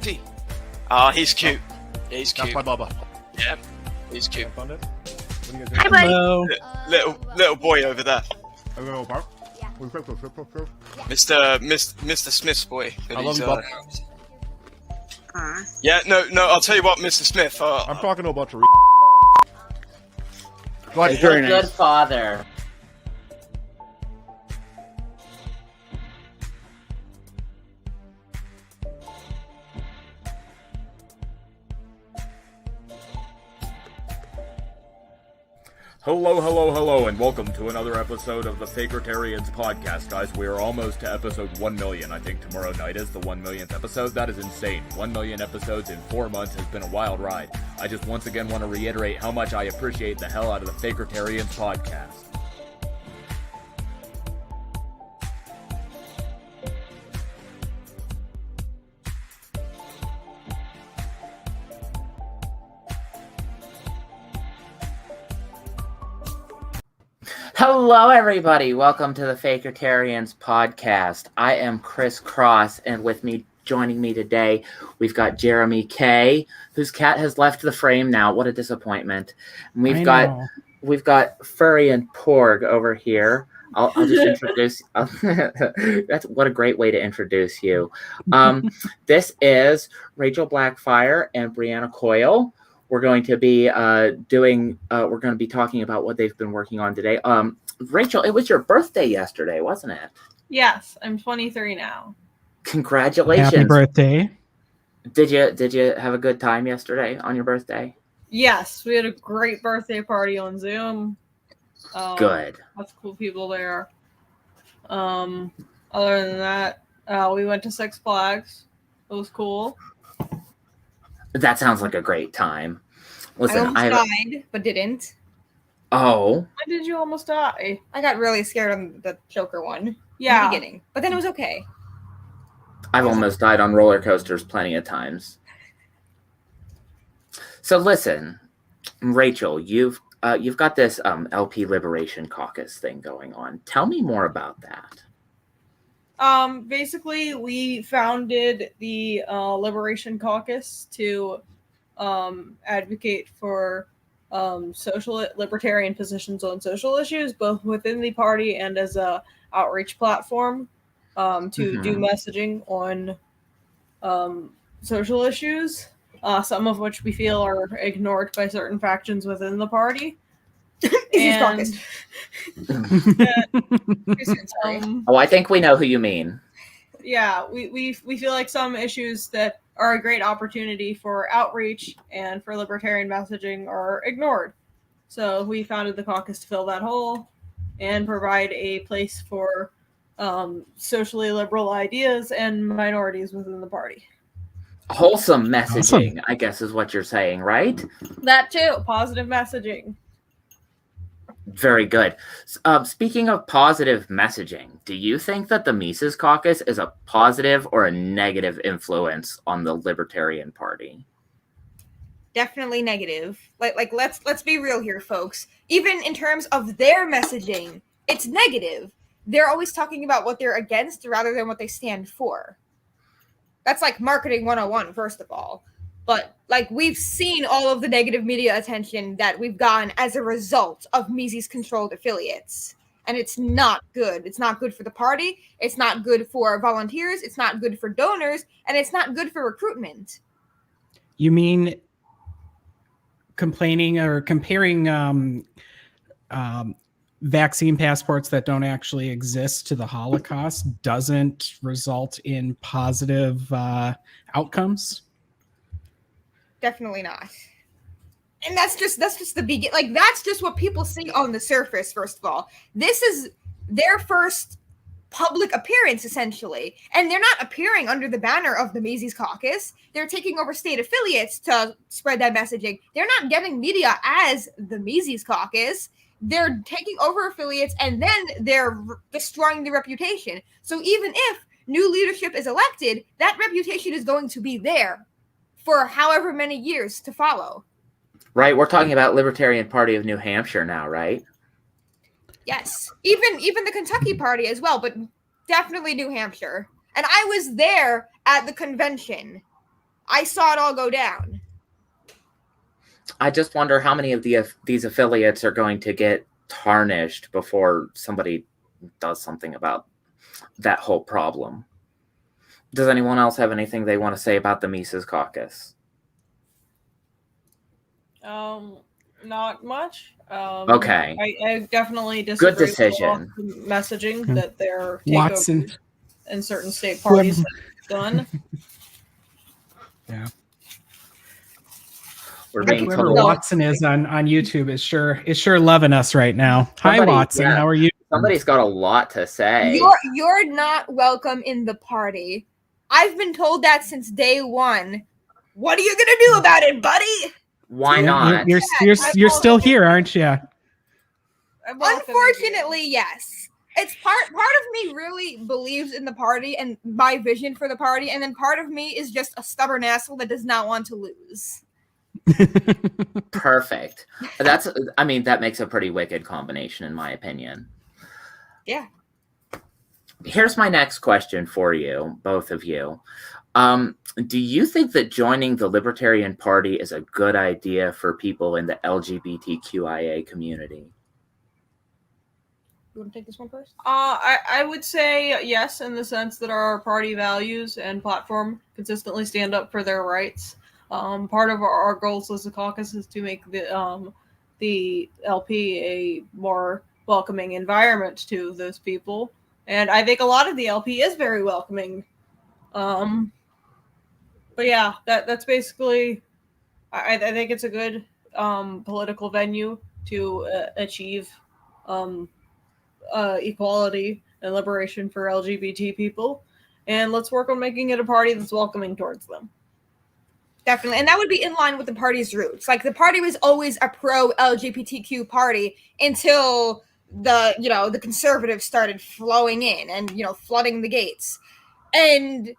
T. Ah, he's cute. Yeah, he's cute. That's my Bubba. Yeah, he's cute. Found it. What are you Hi, guys buddy. Little boy over there. doing? Hello, Bart. Yeah. Mr. Smith's boy. I love you, Bob. Yeah, no, I'll tell you what, Mr. Smith. I'm talking to a bunch of Go ahead. You're a good father. Hello, and welcome to another episode of the Fakertarians podcast, guys. We are almost to episode 1 million. I think tomorrow night is the 1 millionth episode. That is insane. 1 million episodes in 4 months has been a wild ride. I just once again want to reiterate how much I appreciate the hell out of the Fakertarians podcast. Hello, everybody. Welcome to the Fakertarians podcast. I am Chris Cross, and with me, joining me today, we've got Jeremy K, whose cat has left the frame now. What a disappointment. And we've got Furry and Porg over here. I'll just introduce. That's what a great way to introduce you. This is Rachel Blackfire and Brianna Coyle. We're going to be talking about what they've been working on today. Rachel, it was your birthday yesterday, wasn't it? Yes, I'm 23 now. Congratulations. Happy birthday. Did you have a good time yesterday on your birthday? Yes, we had a great birthday party on Zoom. Good. Lots of cool people there. Other than that, we went to Six Flags. It was cool. That sounds like a great time. Listen, I almost died, but didn't. Oh. Why did you almost die? I got really scared on the Joker one in Yeah. the beginning, but then it was okay. I've almost died on roller coasters plenty of times. So listen, Rachel, you've got this LP Liberation Caucus thing going on. Tell me more about that. Basically, we founded the Liberation Caucus to advocate for social libertarian positions on social issues, both within the party and as a outreach platform to do messaging on social issues, some of which we feel are ignored by certain factions within the party. Caucus. Oh, I think we know who you mean. Yeah, we feel like some issues that are a great opportunity for outreach and for libertarian messaging are ignored. So we founded the caucus to fill that hole and provide a place for socially liberal ideas and minorities within the party. Wholesome messaging, I guess, is what you're saying, right? That too, positive messaging. Very good. Speaking of positive messaging, do you think that the Mises Caucus is a positive or a negative influence on the Libertarian Party? Definitely negative. Like let's be real here, folks. Even in terms of their messaging, it's negative. They're always talking about what they're against rather than what they stand for. That's like marketing 101, first of all. But like we've seen all of the negative media attention that we've gotten as a result of Mises controlled affiliates. And it's not good. It's not good for the party. It's not good for volunteers. It's not good for donors. And it's not good for recruitment. You mean complaining or comparing vaccine passports that don't actually exist to the Holocaust doesn't result in positive outcomes? Definitely not. And that's just the begin. Like that's just what people see on the surface. First of all, this is their first public appearance, essentially, and they're not appearing under the banner of the Mises Caucus. They're taking over state affiliates to spread that messaging. They're not getting media as the Mises Caucus. They're taking over affiliates, and then they're destroying the reputation. So even if new leadership is elected, that reputation is going to be there for however many years to follow. Right, we're talking about Libertarian Party of New Hampshire now, right? Yes, even the Kentucky Party as well, but definitely New Hampshire. And I was there at the convention I saw it all go down. I just wonder how many of these affiliates are going to get tarnished before somebody does something about that whole problem. Does anyone else have anything they want to say about the Mises Caucus? Not much. Okay. I definitely disagree Good decision. with the messaging that their Watson. takeovers in certain state parties have done. Yeah. We're being Whoever told Watson is on YouTube is sure loving us right now. Hi, Somebody- Watson. yeah. How are you? somebody's got a lot to say. You're not welcome in the party. I've been told that since day one. What are you gonna do about it, buddy? Why not? You're still here, aren't you? I welcome Unfortunately, yes. It's part of me really believes in the party and my vision for the party, and then part of me is just a stubborn asshole that does not want to lose. Perfect. That makes a pretty wicked combination in my opinion. Yeah. Here's my next question for you, both of you. Do you think that joining the Libertarian Party is a good idea for people in the LGBTQIA community? You want to take this one first? I would say yes, in the sense that our party values and platform consistently stand up for their rights. Part of our goals as a caucus is to make the LP a more welcoming environment to those people, and I think a lot of the LP is very welcoming. But yeah, that's basically. I think it's a good political venue to achieve equality and liberation for LGBT people, and let's work on making it a party that's welcoming towards them. Definitely. And that would be in line with the party's roots. Like, the party was always a pro-LGBTQ party until the conservatives started flowing in and, flooding the gates. And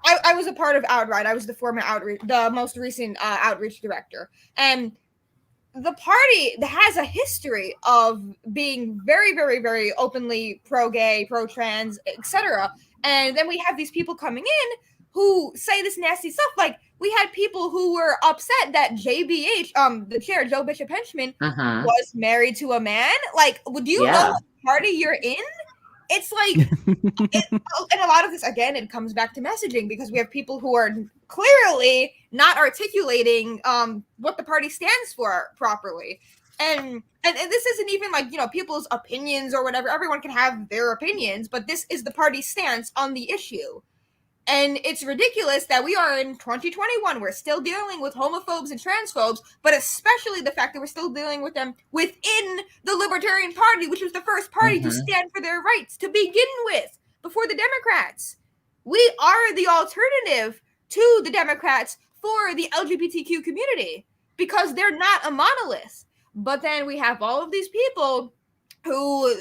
I was a part of Outright. I was the most recent outreach director. And the party has a history of being very, very, very openly pro-gay, pro-trans, etc. And then we have these people coming in who say this nasty stuff. Like, we had people who were upset that JBH, the chair, Joe Bishop Henchman, was married to a man. Like, do you know what party you're in? It's like, and a lot of this, again, it comes back to messaging, because we have people who are clearly not articulating what the party stands for properly. And this isn't even like, people's opinions or whatever. Everyone can have their opinions, but this is the party's stance on the issue. And it's ridiculous that we are in 2021. We're still dealing with homophobes and transphobes, but especially the fact that we're still dealing with them within the Libertarian Party, which was the first party to stand for their rights to begin with, before the Democrats. We are the alternative to the Democrats for the LGBTQ community, because they're not a monolith. But then we have all of these people who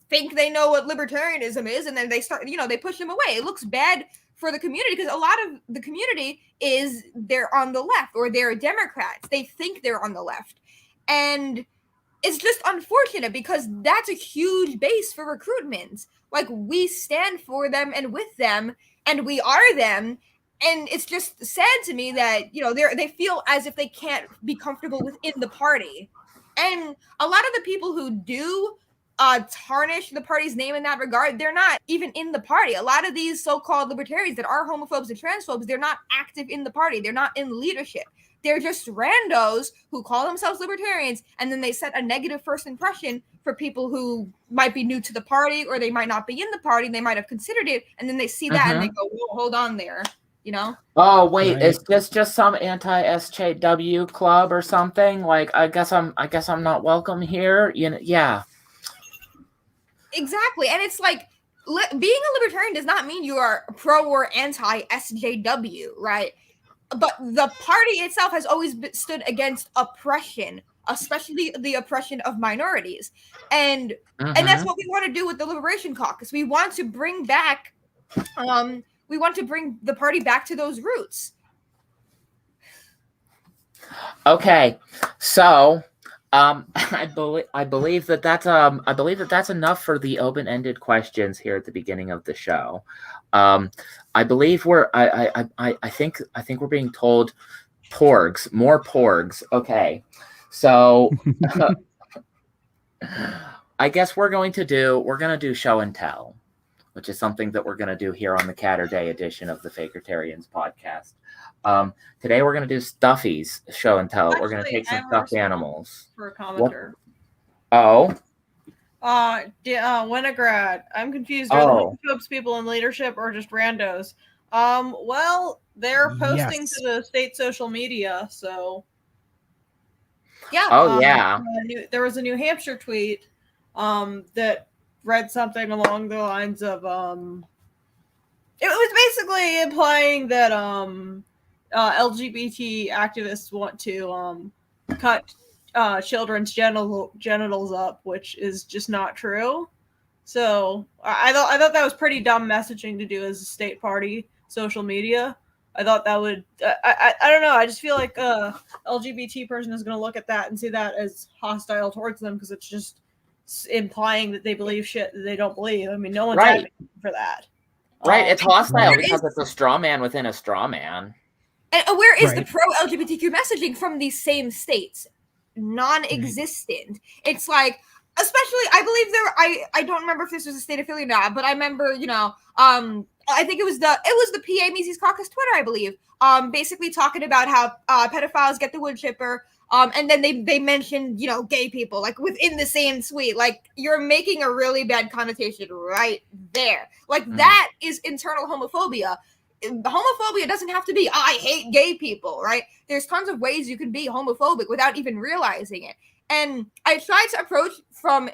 think they know what libertarianism is, and then they start, they push them away. It looks bad for the community, because a lot of the community they're on the left, or they're Democrats. They think they're on the left. And it's just unfortunate, because that's a huge base for recruitment. Like, we stand for them and with them, and we are them. And it's just sad to me that, they feel as if they can't be comfortable within the party. And a lot of the people who do tarnish the party's name in that regard, they're not even in the party. A lot of these so-called libertarians that are homophobes and transphobes, they're not active in the party. They're not in leadership. They're just randos who call themselves libertarians, and then they set a negative first impression for people who might be new to the party, or they might not be in the party, and they might have considered it, and then they see that and they go, whoa, hold on there, Oh, wait, right. Is this just some anti-SJW club or something? Like, I guess I'm not welcome here. Yeah. Exactly. And it's like, being a libertarian does not mean you are pro or anti-SJW, right? But the party itself has always stood against oppression, especially the oppression of minorities. And that's what we want to do with the Liberation Caucus. We want to bring back, the party back to those roots. Okay, so I believe that that's enough for the open-ended questions here at the beginning of the show. I believe I think we're being told more porgs. Okay, so I guess we're gonna do show and tell, which is something that we're gonna do here on the Caturday edition of the Fakertarians podcast. Today we're gonna do Stuffy's show and tell. We're gonna take some stuffed animals. For a commenter. Oh. Winograd. I'm confused. Are the homophobic people in leadership or just randos? Well, they're posting to the state social media, so Yeah. Oh yeah. There was a New Hampshire tweet that read something along the lines of it was basically implying that LGBT activists want to cut children's genitals up, which is just not true. So I thought that was pretty dumb messaging to do as a state party social media. I thought that would I don't know. I just feel like a LGBT person is going to look at that and see that as hostile towards them because it's just implying that they believe shit that they don't believe. I mean, no one's advocating for that. Right, it's hostile because it's a straw man within a straw man. And where is the pro-LGBTQ messaging from these same states? Non-existent. It's like, especially, I believe I don't remember if this was a state affiliate or not, but I remember, I think it was the PA Mises Caucus Twitter, I believe, basically talking about how pedophiles get the wood chipper, and then they mentioned, gay people, like, within the same tweet. Like, you're making a really bad connotation right there. Like, that is internal homophobia. Homophobia doesn't have to be, I hate gay people, right? There's tons of ways you can be homophobic without even realizing it. And I try to approach from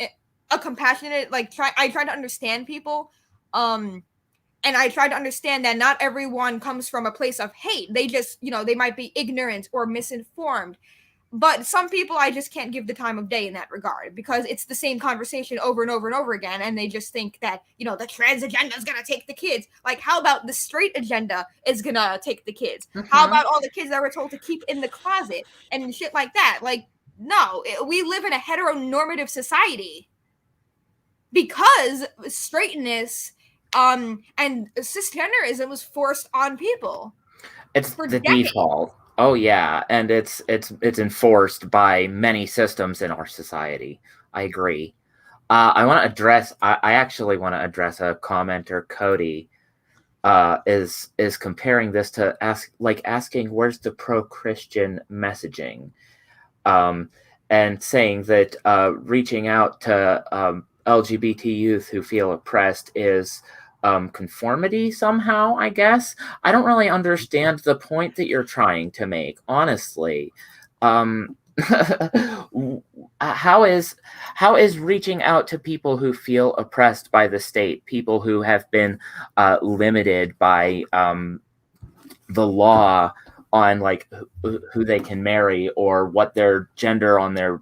a compassionate, I try to understand people, and I try to understand that not everyone comes from a place of hate. They just, they might be ignorant or misinformed. But some people I just can't give the time of day in that regard because it's the same conversation over and over and over again. And they just think that, the trans agenda is going to take the kids. Like, how about the straight agenda is going to take the kids? Mm-hmm. How about all the kids that were told to keep in the closet and shit like that? Like, no, we live in a heteronormative society because straightness and cisgenderism was forced on people. It's the default. Oh yeah, and it's enforced by many systems in our society. I agree. I actually want to address a commenter, Cody, is comparing this to asking where's the pro-Christian messaging, and saying that reaching out to LGBT youth who feel oppressed is conformity somehow, I guess. I don't really understand the point that you're trying to make, honestly. How is reaching out to people who feel oppressed by the state, people who have been limited by the law on who they can marry or what their gender on their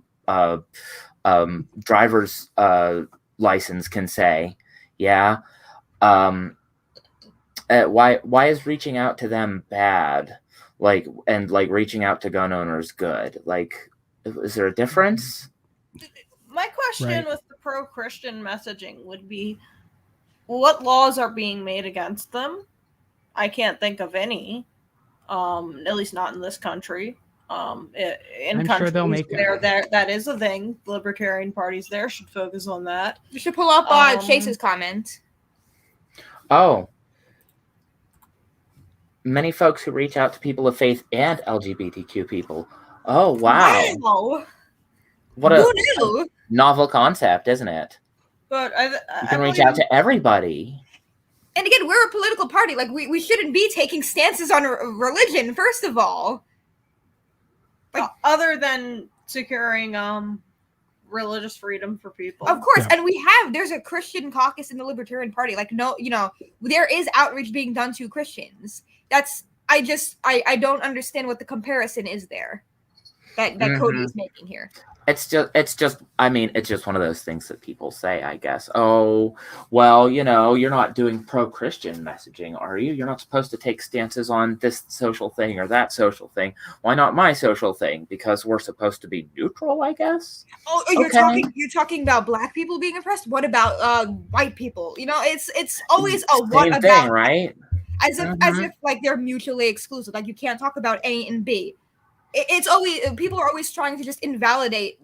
driver's license can say? Yeah. Why is reaching out to them bad? Reaching out to gun owners good? Is there a difference? My question with the pro-Christian messaging would be, what laws are being made against them? I can't think of any, at least not in this country. In I'm countries sure they'll make where that is a thing, libertarian parties there should focus on that. You should pull up Chase's comment. Oh. Many folks who reach out to people of faith and LGBTQ people. Oh, wow. What a novel concept, isn't it? But you can reach out to everybody. And again, we're a political party. Like, we shouldn't be taking stances on religion, first of all. Other than securing religious freedom for people. Of course. Yeah. And there's a Christian caucus in the Libertarian Party. There is outreach being done to Christians. I don't understand what the comparison is there that Cody is making here. It's just I mean, it's just one of those things that people say, I guess. Oh, well, you're not doing pro-Christian messaging, are you? You're not supposed to take stances on this social thing or that social thing. Why not my social thing? Because we're supposed to be neutral, I guess. Oh, you're talking about black people being oppressed? What about white people? It's always a what Same about, thing, right? as if like they're mutually exclusive. Like you can't talk about A and B. It's always, people are always trying to just invalidate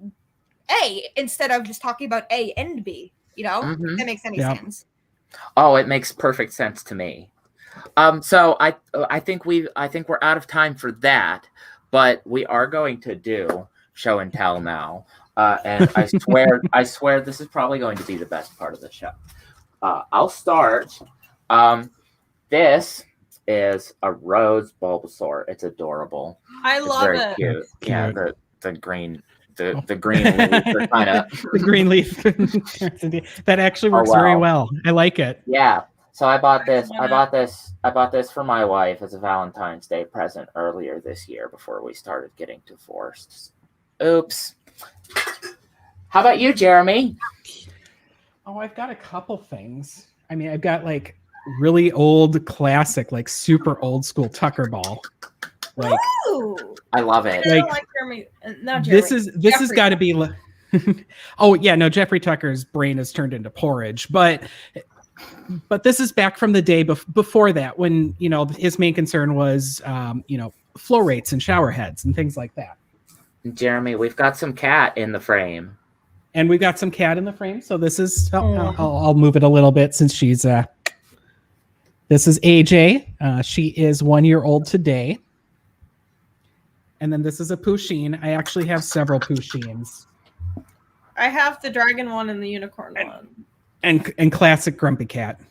A instead of just talking about A and B. If that makes any sense. Oh, it makes perfect sense to me. So I think we're out of time for that, but we are going to do show and tell now. And I swear this is probably going to be the best part of the show. I'll start. This is a rose Bulbasaur. It's adorable. I love very it. Cute. Yeah, the green the green leaf are kind of The green leaf. That actually works very well. I like it. Yeah. So I bought this for my wife as a Valentine's Day present earlier this year before we started getting divorced. Oops. How about you, Jeremy? Oh, I've got a couple things. I mean, I've got like really old classic, like super old school Tucker ball. Like, Ooh. I love it. I don't Like, like Jeremy. Not Jeremy. This has got to be. Oh yeah, no. Jeffrey Tucker's brain has turned into porridge, but this is back from the day before that, when his main concern was flow rates and shower heads and things like that. Jeremy, we've got some cat in the frame. And we've got some cat in the frame. So this is, I'll move it a little bit since she's, this is AJ. She is 1 year old today. And then this is a Pusheen. I actually have several Pusheens. I have the dragon one and the unicorn one. And classic Grumpy Cat.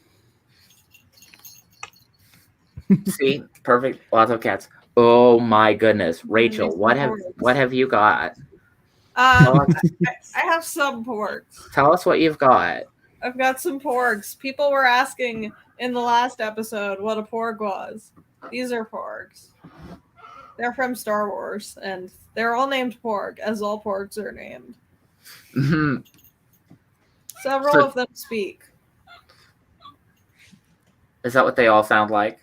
See, perfect. Lots of cats. Oh my goodness, Rachel, what have you got? I have some porgs. Tell us what you've got. I've got some porgs. People were asking in the last episode what a porg was. These are porgs. They're from Star Wars, and they're all named Porg, as all porgs are named. Mm-hmm. Several of them speak. Is that what they all sound like?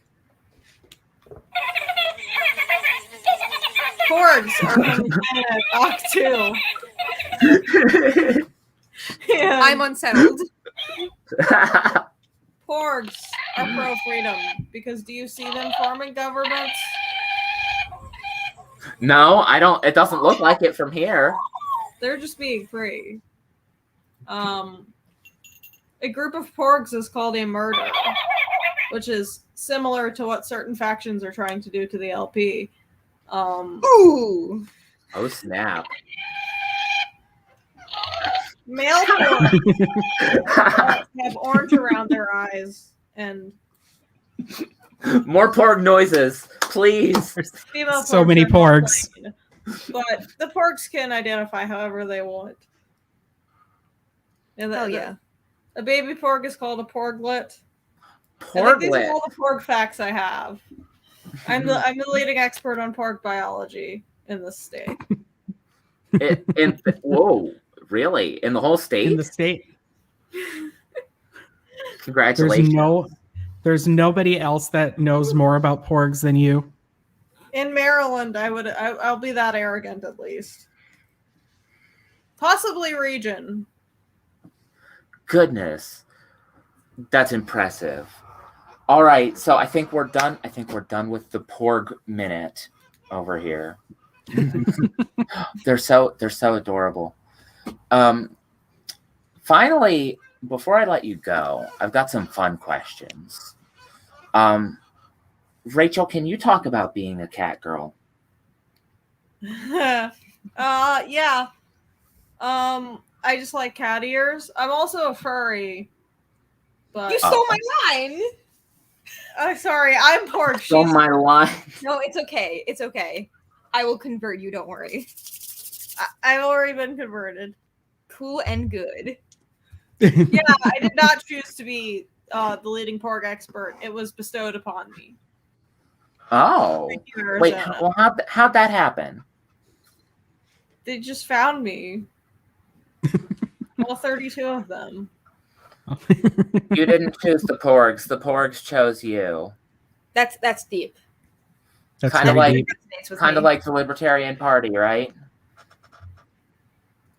Porgs are from the planet Octu. I'm unsettled. Porgs are pro-freedom, because do you see them forming governments? No, I don't. It doesn't look like it from here. They're just being free. A group of porgs is called a murder, which is similar to what certain factions are trying to do to the LP. Ooh. Oh snap! Male porgs have orange around their eyes, and More porg noises, please. female So porgs many are porgs. plain. But the porgs can identify however they want. And Hell yeah. A baby porg is called a porglet. I think these are Porglet. all the porg facts I have. I'm the leading expert on porg biology in this state. Whoa, really? In the whole state? In the state. Congratulations. There's nobody else that knows more about porgs than you. In Maryland, I'll be that arrogant at least. Possibly region. Goodness. That's impressive. All right, so I think we're done. I think we're done with the porg minute over here. They're so adorable. Finally, before I let you go, I've got some fun questions. Rachel, can you talk about being a cat girl? Yeah. I just like cat ears. I'm also a furry. But You stole my line. sorry, I'm porg. Stole my line. No, it's okay. It's okay. I will convert you. Don't worry. I've already been converted. Cool and good. Yeah, I did not choose to be the leading porg expert. It was bestowed upon me. Oh. Thank you, Wait, Arizona. well, how'd that happen? They just found me. All 32 of them. You didn't choose the porgs. The porgs chose you. That's deep. That's Kind of very like, deep. Resonates with kind me. of like the Libertarian Party, right?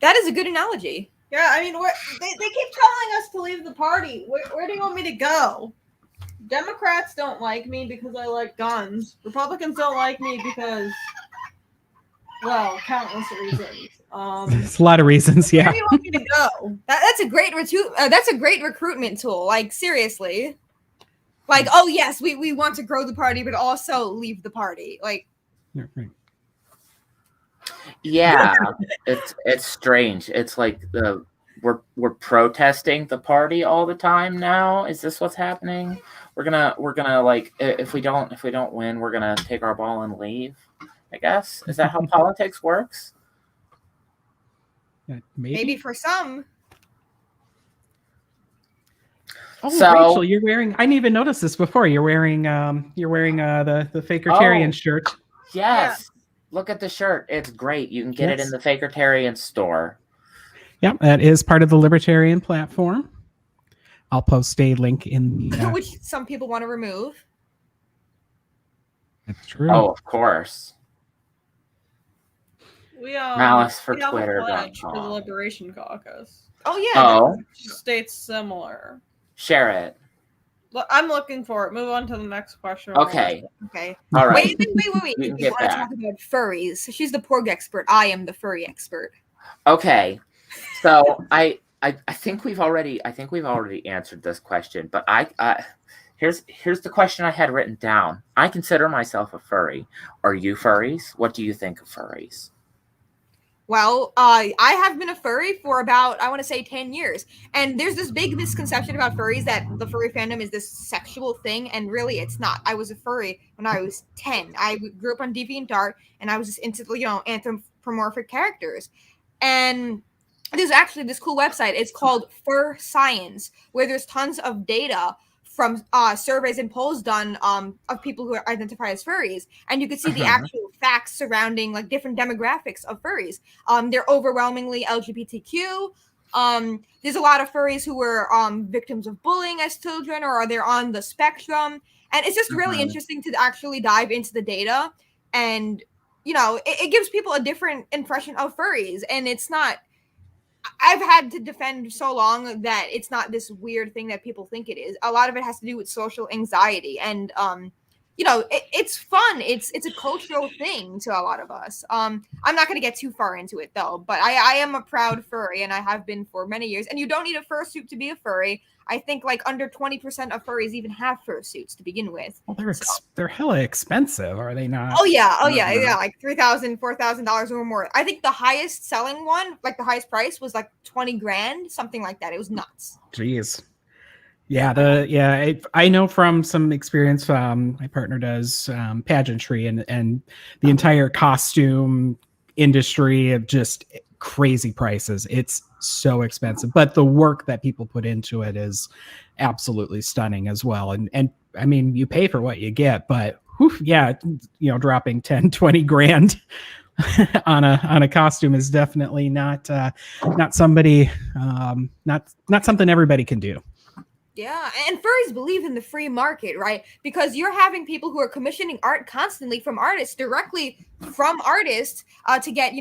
That is a good analogy. Yeah, I mean, they keep telling us to leave the party. Where do you want me to go? Democrats don't like me because I like guns. Republicans don't like me because, well, countless reasons. There's a lot of reasons. Where Yeah. do you want me to go? That's a great that's a great recruitment tool. Like seriously. Like, oh yes, we want to grow the party, but also leave the party. Like, Yeah, right. Yeah, it's strange. It's like we're protesting the party all the time now. Is this what's happening? We're gonna like if we don't win, we're gonna take our ball and leave. I guess is that how politics works? maybe for some. Oh, So- Rachel, you're wearing. I didn't even notice this before. You're wearing the Fakertarian Oh. shirt. Yes. Look at the shirt. It's great. You can get it in Yes. the Fakertarian store. Yeah, that is part of the Libertarian platform. I'll post a link in the. Which some people want to remove. That's true. Oh, of course. We Malice for we have a Twitter. pledge for the Liberation Caucus. Oh yeah. Oh, States similar. share it. I'm looking for it. Move on to the next question. Okay. Okay. All right. Wait. We can We get want to back. talk about furries. She's the porg expert. I am the furry expert. Okay. So I think we've already answered this question, but here's the question I had written down. I consider myself a furry. Are you furries? What do you think of furries? Well, I have been a furry for about, I want to say 10 years. And there's this big misconception about furries that the furry fandom is this sexual thing, and really it's not. I was a furry when I was 10. I grew up on DeviantArt, and I was just into, anthropomorphic characters. And there's actually this cool website. It's called Fur Science, where there's tons of data from surveys and polls done of people who identify as furries, and you can see the actual facts surrounding like different demographics of furries. They're overwhelmingly LGBTQ. There's a lot of furries who were victims of bullying as children, or are they on the spectrum? And it's just really interesting to actually dive into the data, and it gives people a different impression of furries, and it's not. I've had to defend so long that it's not this weird thing that people think it is. A lot of it has to do with social anxiety, and it's fun. It's a cultural thing to a lot of us. I'm not going to get too far into it though, but I am a proud furry, and I have been for many years. And you don't need a fursuit to be a furry. I think like under 20% of furries even have fursuits to begin with. Well, they're hella expensive, are they not? Oh yeah, like $3,000, $4,000 or more. I think the highest selling one, like the highest price, was like 20 grand, something like that. It was nuts. Jeez. Yeah, I know from some experience. My partner does pageantry, and the entire costume industry of just crazy prices. It's so expensive, but the work that people put into it is absolutely stunning as well. And I mean, you pay for what you get, but dropping 10, 20 grand on a costume is definitely not somebody not something everybody can do. Yeah, and furries believe in the free market, right? Because you're having people who are commissioning art constantly from artists, directly from artists, to get,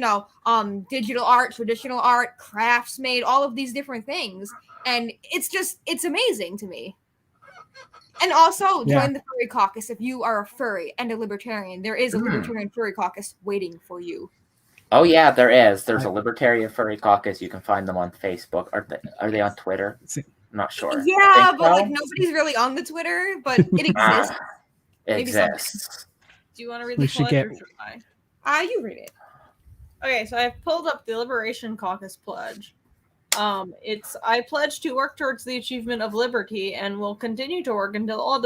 digital art, traditional art, crafts made, all of these different things. And it's amazing to me. And also join the furry caucus if you are a furry and a libertarian. There is a libertarian furry caucus waiting for you. Oh yeah, there is. There's a Libertarian Furry Caucus. You can find them on Facebook. Are they on Twitter? I'm not sure. Yeah, but like nobody's really on the Twitter, but it exists. It exists. Do you want to read the pledge or should I? You read it. Okay, so I've pulled up the Liberation Caucus pledge. I pledge to work towards the achievement of liberty and will continue to work until all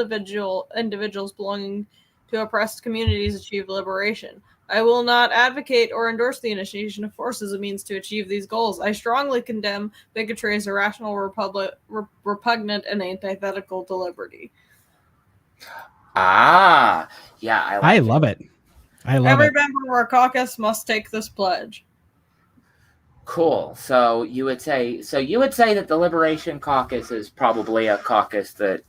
individuals belonging to oppressed communities achieve liberation. I will not advocate or endorse the initiation of force as a means to achieve these goals. I strongly condemn bigotry as irrational, repugnant, and antithetical to liberty. Yeah, I love it. Every member of our caucus must take this pledge. Cool. So you would say that the Liberation Caucus is probably a caucus that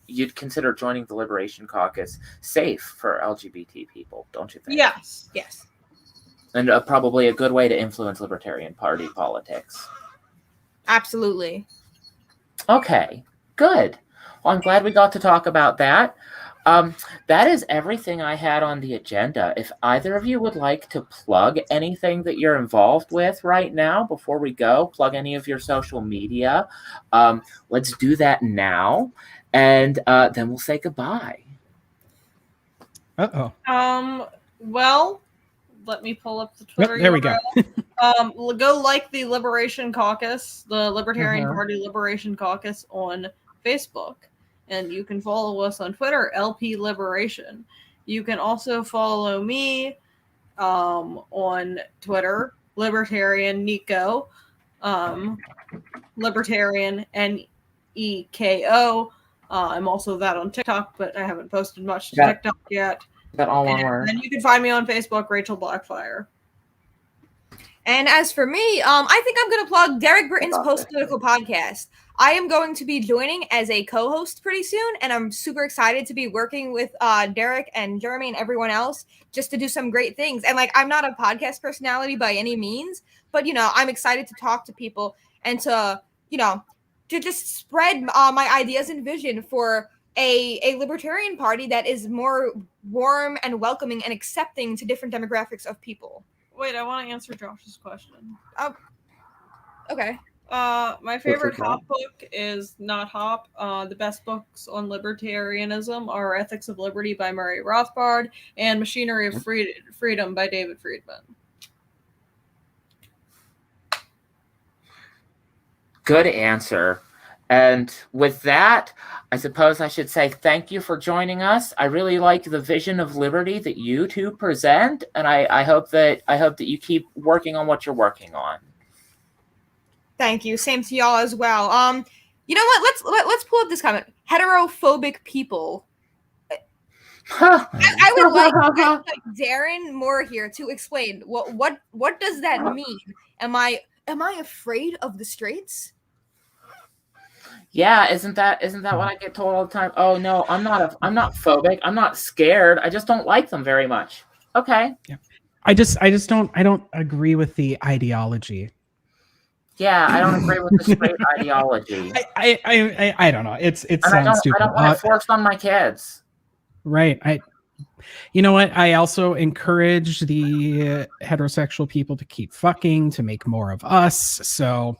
you'd consider joining the Liberation Caucus safe for LGBT people, don't you think? Yes. Yes. And probably a good way to influence Libertarian Party politics. Absolutely. Okay, good. Well, I'm glad we got to talk about that. That is everything I had on the agenda. If either of you would like to plug anything that you're involved with right now before we go, plug any of your social media, let's do that now, and then we'll say goodbye. Uh-oh. Well, let me pull up the Twitter. Yep, there we go. Go like the Liberation Caucus, the Libertarian Uh-huh. Party Liberation Caucus on Facebook. And you can follow us on Twitter, LP Liberation. You can also follow me on Twitter, Libertarian Nico, Libertarian NEKO. I'm also that on TikTok, but I haven't posted much to TikTok yet. Is that all one And word? then you can find me on Facebook, Rachel Blackfire. And as for me, I think I'm going to plug Derek Britton's post-political podcast. I am going to be joining as a co-host pretty soon, and I'm super excited to be working with Derek and Jeremy and everyone else just to do some great things. And like, I'm not a podcast personality by any means, but I'm excited to talk to people and to just spread my ideas and vision for a libertarian party that is more warm and welcoming and accepting to different demographics of people. Wait, I want to answer Josh's question. Okay. My favorite Hop book is not Hop. The best books on libertarianism are Ethics of Liberty by Murray Rothbard and Machinery of Freedom by David Friedman. Good answer. And with that, I suppose I should say thank you for joining us. I really like the vision of liberty that you two present, and I hope that you keep working on what you're working on. Thank you. Same to y'all as well. You know what? Let's pull up this comment. Heterophobic people. I would like Darren Moore here to explain what does that mean? Am I afraid of the straights? Yeah, isn't that what I get told all the time? Oh no, I'm not phobic. I'm not scared. I just don't like them very much. Okay. Yeah. I don't agree with the ideology. Yeah, I don't agree with the straight ideology. I don't know. It And sounds stupid. I don't want it forced on my kids. Right. You know what? I also encourage the heterosexual people to keep fucking, to make more of us. So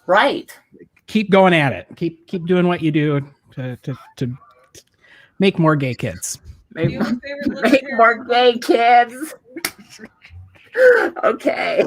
right. Keep going at it. Keep doing what you do to make more gay kids. Make more gay kids. Okay.